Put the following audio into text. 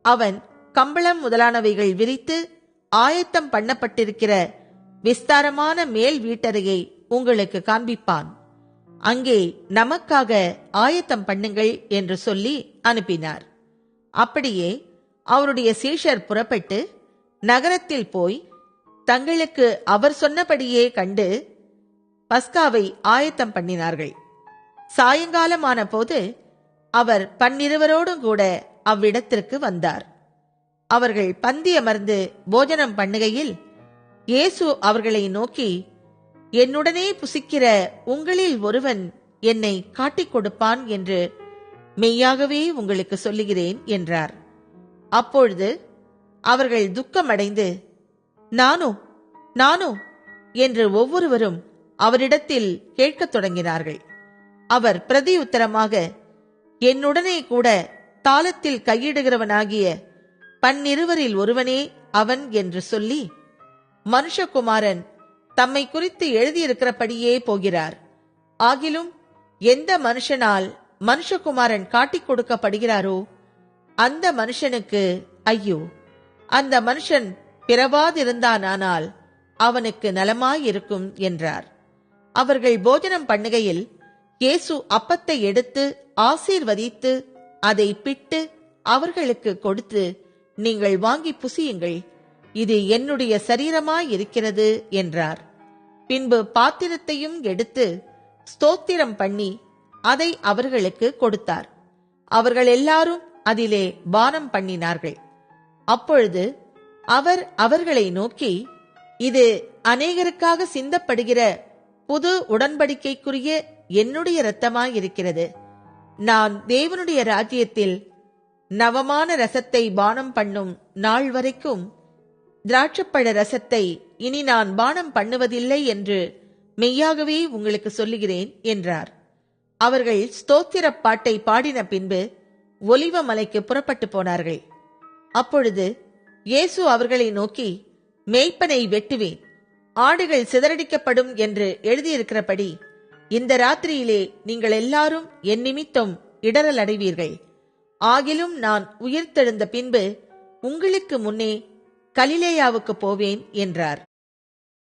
அவன் கம்பளம் முதலானவைகள் விரித்து ஆயத்தம் பண்ணப்பட்டிருக்கிற விஸ்தாரமான மேல் வீட்டறையை உங்களுக்கு காண்பிப்பான். அங்கே நமக்காக ஆயத்தம் பண்ணுங்கள் என்று சொல்லி அனுப்பினார். அப்படியே அவருடைய சீஷர் புறப்பட்டு நகரத்தில் போய் தங்களுக்கு அவர் சொன்னபடியே கண்டு பஸ்காவை ஆயத்தம் பண்ணினார்கள். சாயங்காலமான போது அவர் 12 கூட அவ்விடத்திற்கு வந்தார். அவர்கள் பந்தி அமர்ந்து போஜனம் பண்ணுகையில் இயேசு அவர்களை நோக்கி, என்னுடனே புசிக்கிற உங்களில் ஒருவன் என்னை காட்டிக் கொடுப்பான் என்று மெய்யாகவே உங்களுக்கு சொல்லுகிறேன் என்றார். அப்பொழுது அவர்கள் துக்கமடைந்து நானோ நானோ என்று ஒவ்வொருவரும் அவரிடத்தில் கேட்கத் தொடங்கினார்கள். அவர் பிரதியுத்தரமாக, என்னுடனே கூட தாளத்தில் கையிடுகிறவனாகிய 12 ஒருவனே அவன் என்று சொல்லி, மனுஷகுமாரன் தம்மை குறித்து எழுதியிருக்கிறபடியே போகிறார். ஆகிலும் எந்த மனுஷனால் மனுஷகுமாரன் காட்டிக் கொடுக்கப்படுகிறாரோ அந்த மனுஷனுக்கு ஐயோ! அந்த மனுஷன் பிறவாதிருந்தானால் அவனுக்கு நலமாயிருக்கும் என்றார். அவர்கள் போஜனம் பண்ணுகையில் இயேசு அப்பத்தை எடுத்து ஆசீர்வதித்து அதை பிட்டு அவர்களுக்கு கொடுத்து, நீங்கள் வாங்கி புசியுங்கள், இது என்னுடைய சரீரமாயிருக்கிறது என்றார். பின்பு பாத்திரத்தையும் எடுத்து ஸ்தோத்திரம் பண்ணி அதை அவர்களுக்கு கொடுத்தார். அவர்கள் எல்லாரும் அதிலே பானம் பண்ணினார்கள். அப்பொழுது அவர் அவர்களை நோக்கி, இது அநேகருக்காக சிந்தப்படுகிற புது உடன்படிக்கைக்குரிய என்னுடைய இரத்தமாயிருக்கிறது. நான் தேவனுடைய ராஜ்யத்தில் நவமான ரசத்தை பானம் பண்ணும் நாள் வரைக்கும் திராட்சப்பழ ரசத்தை இனி நான் பானம் பண்ணுவதில்லை என்று மெய்யாகவே உங்களுக்கு சொல்லுகிறேன் என்றார். அவர்கள் ஸ்தோத்திரப் பாட்டை பாடின பின்பு ஒலிவ மலைக்கு புறப்பட்டு போனார்கள். அப்பொழுது இயேசு அவர்களை நோக்கி, மேய்ப்பனை வெட்டுவேன், ஆடுகள் சிதறடிக்கப்படும் என்று எழுதியிருக்கிறபடி இந்த ராத்திரியிலே நீங்கள் எல்லாரும் என் நிமித்தம் இடறல் அடைவீர்கள். ஆகிலும் நான் உயிர்த்தெழுந்த பின்பு உங்களுக்கு முன்னே கலிலேயாவுக்கு போவேன் என்றார்.